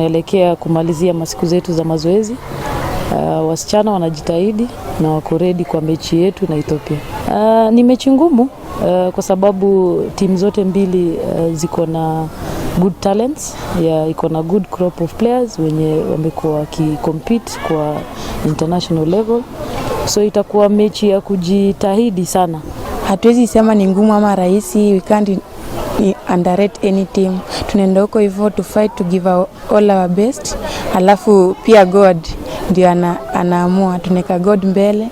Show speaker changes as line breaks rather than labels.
tunaelekea kumalizia masiku zetu za mazoezi. Wasichana wanajitahidi na wako ready kwa mechi yetu na Ethiopia. Ni mechi ngumu kwa sababu timu zote mbili ziko na good talents, iko na good crop of players wenye wamekuwa wakicompete kwa international level. So itakuwa mechi ya kujitahidi sana.
Hatuwezi sema ni ngumu ama rahisi, we can't underrate any team. Tunaenda huko hivyo to fight, to give all our best. Alafu pia God ndio anaamua, tunaweka God mbele.